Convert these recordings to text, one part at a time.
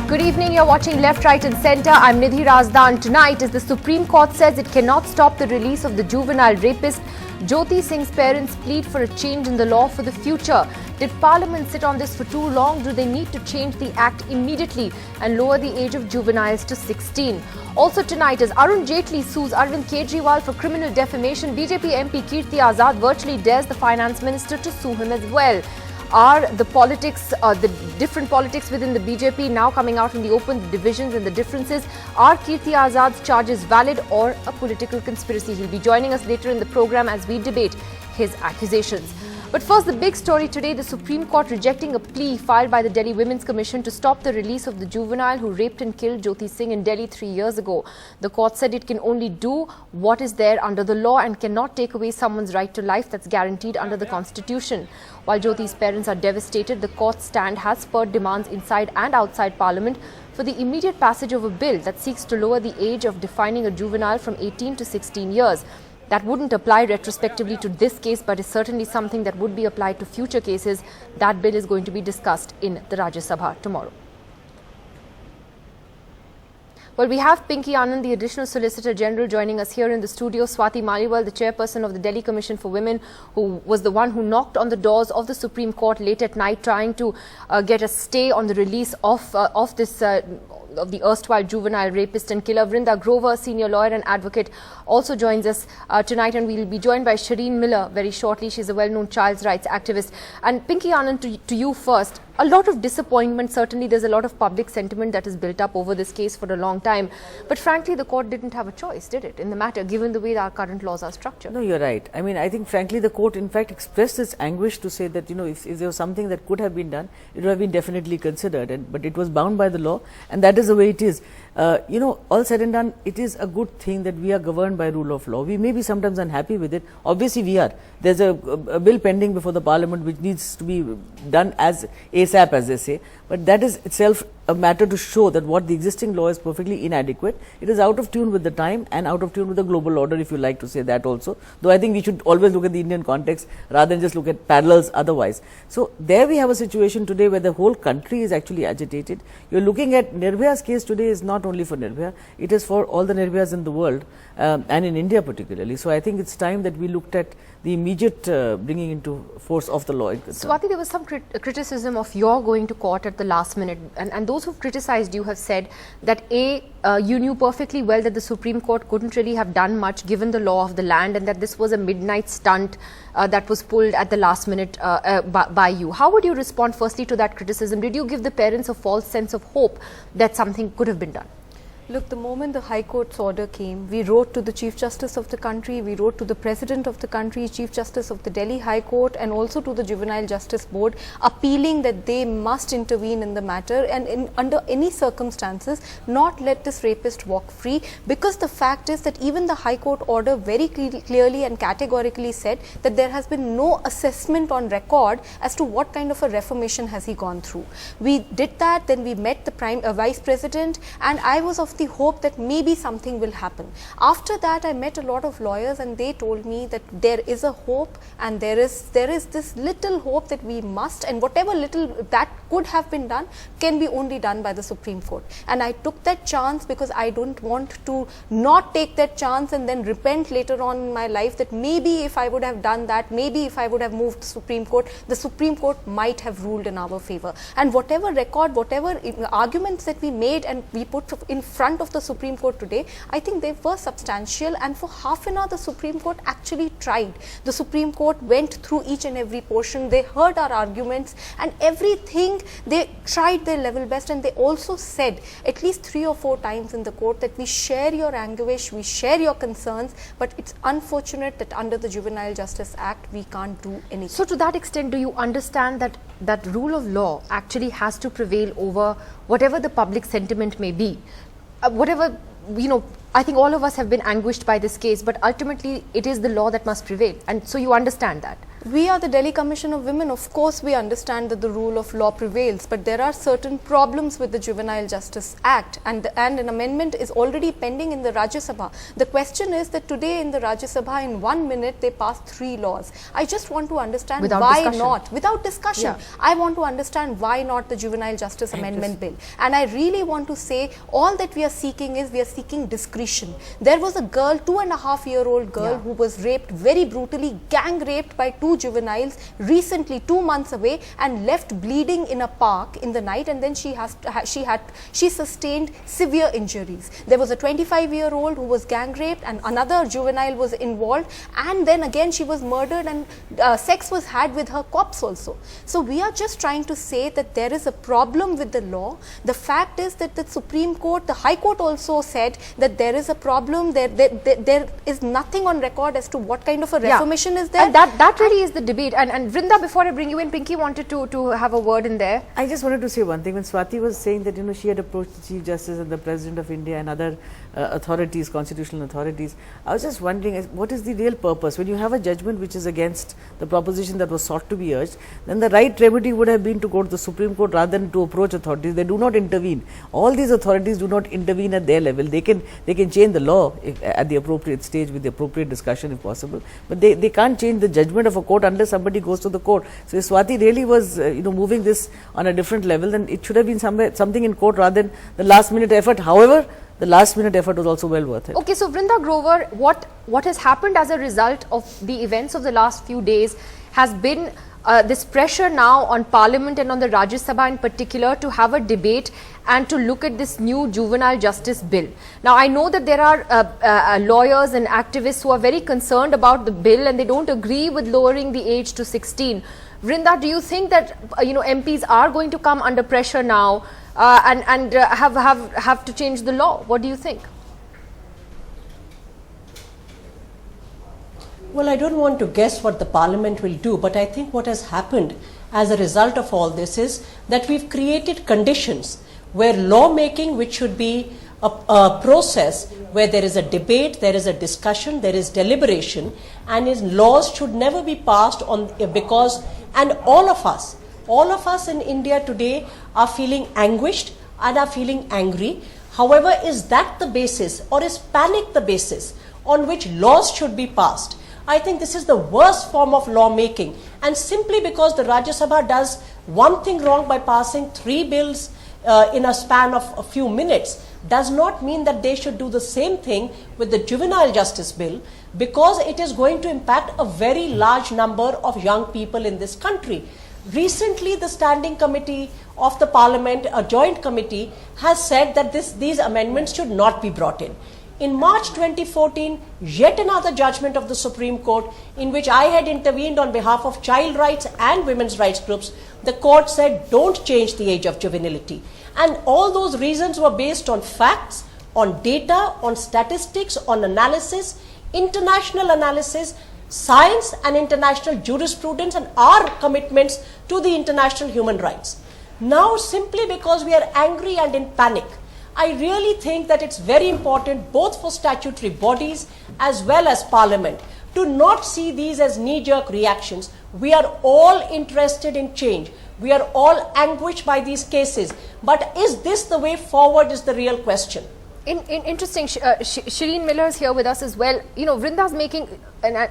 Good evening, you're watching Left, Right and Centre. I'm Nidhi Razdan. Tonight, as the Supreme Court says it cannot stop the release of the juvenile rapist, Jyoti Singh's parents plead for a change in the law for the future. Did Parliament sit on this for too long? Do they need to change the Act immediately and lower the age of juveniles to 16? Also tonight, as Arun Jaitley sues Arvind Kejriwal for criminal defamation, BJP MP Kirti Azad virtually dares the Finance Minister to sue him as well. Are the politics, the different politics within the BJP now coming out in the open, the divisions and the differences? Are Kirti Azad's charges valid or a political conspiracy? He'll be joining us later in the program as we debate his accusations. But first, the big story today, the Supreme Court rejecting a plea filed by the Delhi Women's Commission to stop the release of the juvenile who raped and killed Jyoti Singh in Delhi 3 years ago. The court said it can only do what is there under the law and cannot take away someone's right to life that's guaranteed under the Constitution. While Jyoti's parents are devastated, the court's stand has spurred demands inside and outside Parliament for the immediate passage of a bill that seeks to lower the age of defining a juvenile from 18 to 16 years. That wouldn't apply retrospectively to this case, but is certainly something that would be applied to future cases. That bill is going to be discussed in the Rajya Sabha tomorrow. Well, we have Pinky Anand, the Additional Solicitor General, joining us here in the studio. Swati Maliwal, the Chairperson of the Delhi Commission for Women, who was the one who knocked on the doors of the Supreme Court late at night trying to get a stay on the release of the erstwhile juvenile rapist and killer. Vrinda Grover, senior lawyer and advocate, also joins us tonight, and we will be joined by Shireen Miller very shortly. She's a well-known child's rights activist. And Pinky Anand, to you first. A lot of disappointment, certainly there's a lot of public sentiment that is built up over this case for a long time. But frankly, the court didn't have a choice, did it, in the matter, given the way our current laws are structured? No, you're right. I mean, I think frankly the court in fact expressed its anguish to say that, you know, if there was something that could have been done, it would have been definitely considered, but it was bound by the law, and that is the way it is. You know, all said and done, it is a good thing that we are governed by rule of law. We may be sometimes unhappy with it. Obviously, we are. There's a bill pending before the Parliament which needs to be done as ASAP, as they say. But that is itself a matter to show that what the existing law is perfectly inadequate. It is out of tune with the time and out of tune with the global order, if you like to say that also. Though I think we should always look at the Indian context rather than just look at parallels otherwise. So there we have a situation today where the whole country is actually agitated. You're looking at Nirbhaya's case today is not only for Nirbhaya, it is for all the Nirbhayas in the world and in India particularly. So I think it's time that we looked at the immediate bringing into force of the law. Swati, there was some criticism of your going to court at the last minute, and those who've criticized you have said that you knew perfectly well that the Supreme Court couldn't really have done much given the law of the land, and that this was a midnight stunt that was pulled at the last minute by you. How would you respond firstly to that criticism? Did you give the parents a false sense of hope that something could have been done? Look, the moment the High Court's order came, we wrote to the Chief Justice of the country, we wrote to the President of the country, Chief Justice of the Delhi High Court, and also to the Juvenile Justice Board, appealing that they must intervene in the matter and under any circumstances not let this rapist walk free, because the fact is that even the High Court order very clearly and categorically said that there has been no assessment on record as to what kind of a reformation has he gone through. We did that, then we met the Vice President, and I was of the hope that maybe something will happen. After that, I met a lot of lawyers and they told me that there is a hope, and there is this little hope that we must, and whatever little that could have been done can be only done by the Supreme Court. And I took that chance because I don't want to not take that chance and then repent later on in my life that maybe if I would have done that, maybe if I would have moved to Supreme Court, the Supreme Court might have ruled in our favor. And whatever record, whatever arguments that we made and we put in front of the Supreme Court today, I think they were substantial, and for half an hour the Supreme Court actually tried. The Supreme Court went through each and every portion, they heard our arguments and everything, they tried their level best, and they also said at least 3 or 4 times in the court that we share your anguish, we share your concerns, but it's unfortunate that under the Juvenile Justice Act we can't do anything. So to that extent, do you understand that rule of law actually has to prevail over whatever the public sentiment may be? Whatever, you know, I think all of us have been anguished by this case, but ultimately it is the law that must prevail, and so you understand that. We are the Delhi Commission of Women. Of course, we understand that the rule of law prevails, but there are certain problems with the Juvenile Justice Act, and an amendment is already pending in the Rajya Sabha. The question is that today in the Rajya Sabha, in 1 minute, they passed 3 laws. I just want to understand Without why discussion. not, without discussion. Yeah. I want to understand why not the Juvenile Justice Amendment Bill. And I really want to say all that we are seeking is we are seeking discretion. There was a girl, 2.5-year-old girl, who was raped very brutally, gang raped by 2 juveniles recently, 2 months away, and left bleeding in a park in the night, and then she sustained severe injuries. There was a 25-year-old who was gang raped, and another juvenile was involved, and then again she was murdered, and sex was had with her corpse also. So we are just trying to say that there is a problem with the law. The fact is that the Supreme Court, the High Court also said that there is a problem. There is nothing on record as to what kind of a reformation is there. And that really is the debate. And Vrinda, before I bring you in, Pinky wanted to have a word in there. I just wanted to say one thing. When Swati was saying that, she had approached the Chief Justice and the President of India and other authorities, constitutional authorities, I was just wondering, what is the real purpose? When you have a judgment which is against the proposition that was sought to be urged, then the right remedy would have been to go to the Supreme Court rather than to approach authorities. They do not intervene. All these authorities do not intervene at their level. They can change the law at the appropriate stage with the appropriate discussion if possible, but they can't change the judgment of a court unless somebody goes to the court. So if Swati really was moving this on a different level, then it should have been something in court rather than the last minute effort. However, the last minute effort was also well worth it. Okay, so Vrinda Grover, what has happened as a result of the events of the last few days has been this pressure now on Parliament and on the Rajya Sabha in particular to have a debate and to look at this new juvenile justice bill. Now, I know that there are lawyers and activists who are very concerned about the bill and they don't agree with lowering the age to 16. Vrinda, do you think that MPs are going to come under pressure now and have to change the law? What do you think? Well, I don't want to guess what the Parliament will do, but I think what has happened as a result of all this is that we've created conditions where lawmaking, which should be a process where there is a debate, there is a discussion, there is deliberation, and laws should never be passed and all of us in India today are feeling anguished and are feeling angry. However, is that the basis, or is panic the basis on which laws should be passed? I think this is the worst form of lawmaking, and simply because the Rajya Sabha does one thing wrong by passing 3 bills in a span of a few minutes does not mean that they should do the same thing with the Juvenile Justice Bill, because it is going to impact a very large number of young people in this country. Recently, the Standing Committee of the Parliament, a joint committee, has said that these amendments should not be brought in. In March 2014, yet another judgment of the Supreme Court, in which I had intervened on behalf of child rights and women's rights groups, the court said don't change the age of juvenility. And all those reasons were based on facts, on data, on statistics, on analysis, international analysis, science and international jurisprudence, and our commitments to the international human rights. Now, simply because we are angry and in panic, I really think that it's very important both for statutory bodies as well as Parliament to not see these as knee-jerk reactions. We are all interested in change. We are all anguished by these cases. But is this the way forward is the real question. Interesting. Shireen Miller is here with us as well. Vrinda's making a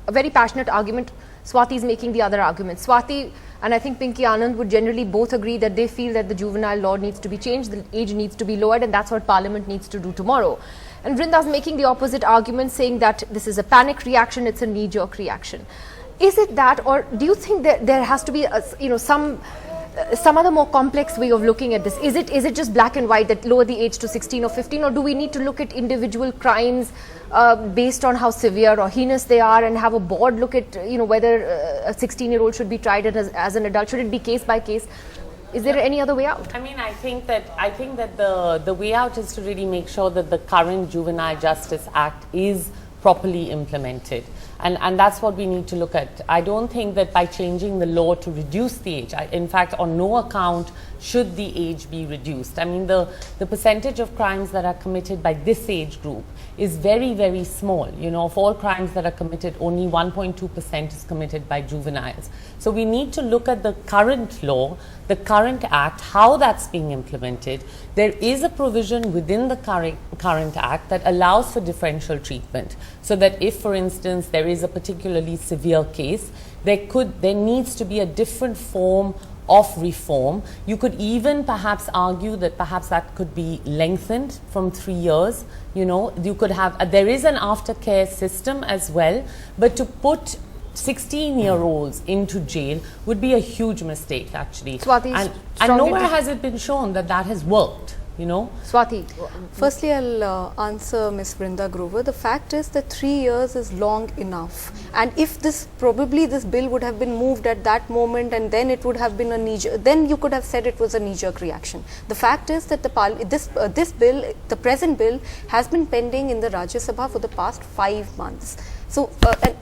very passionate argument. Swati is making the other argument. Swati and I think Pinky Anand would generally both agree that they feel that the juvenile law needs to be changed, the age needs to be lowered, and that's what Parliament needs to do tomorrow. And Vrinda's making the opposite argument, saying that this is a panic reaction, it's a knee-jerk reaction. Is it that, or do you think that there has to be some other more complex way of looking at this? Is it just black and white, that lower the age to 16 or 15, or do we need to look at individual crimes based on how severe or heinous they are, and have a board look at whether a 16-year-old should be tried as an adult? Should it be case by case? Is there any other way out? I mean, I think that the way out is to really make sure that the current Juvenile Justice Act is properly implemented. And that's what we need to look at. I don't think that by changing the law to reduce the age, in fact, on no account should the age be reduced. I mean, the percentage of crimes that are committed by this age group is very, very small. You know, of all crimes that are committed, only 1.2% is committed by juveniles. So we need to look at the current law, the current act, how that's being implemented. There is a provision within the current act that allows for differential treatment, so that if, for instance, there is a particularly severe case, there needs to be a different form of reform. You could even perhaps argue that perhaps that could be lengthened from 3 years. You know, you could have, there is an aftercare system as well, but to put 16-year-olds into jail would be a huge mistake, actually. Swati, and nowhere has it been shown that that has worked, you know. Swati. Firstly, I'll answer Ms. Vrinda Grover. The fact is that 3 years is long enough. And if this bill would have been moved at that moment, and then it would have been a knee-jerk, then you could have said it was a knee-jerk reaction. The fact is that this bill, the present bill, has been pending in the Rajya Sabha for the past 5 months. So,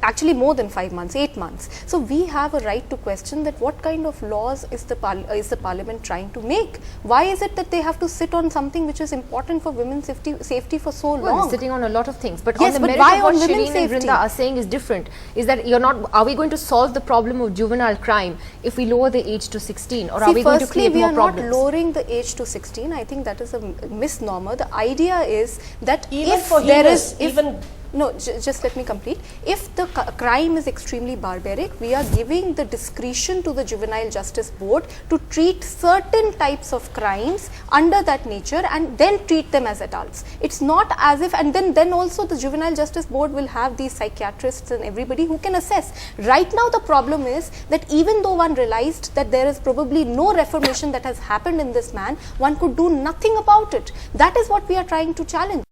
actually more than 5 months, 8 months. So, we have a right to question that what kind of laws is the parliament trying to make? Why is it that they have to sit on something which is important for women's safety for so long? Well, they're sitting on a lot of things, but yes, on the merit why of what on women's Shireen and safety? Vrinda are saying is different. Is that are we going to solve the problem of juvenile crime if we lower the age to 16, or are we going to create more problems? We are not lowering the age to 16. I think that is a misnomer. The idea is that Even if for there heinous, is, no, just let me complete. If the crime is extremely barbaric, we are giving the discretion to the Juvenile Justice Board to treat certain types of crimes under that nature and then treat them as adults. It's not as if, and then also the Juvenile Justice Board will have these psychiatrists and everybody who can assess. Right now the problem is that even though one realized that there is probably no reformation that has happened in this man, one could do nothing about it. That is what we are trying to challenge.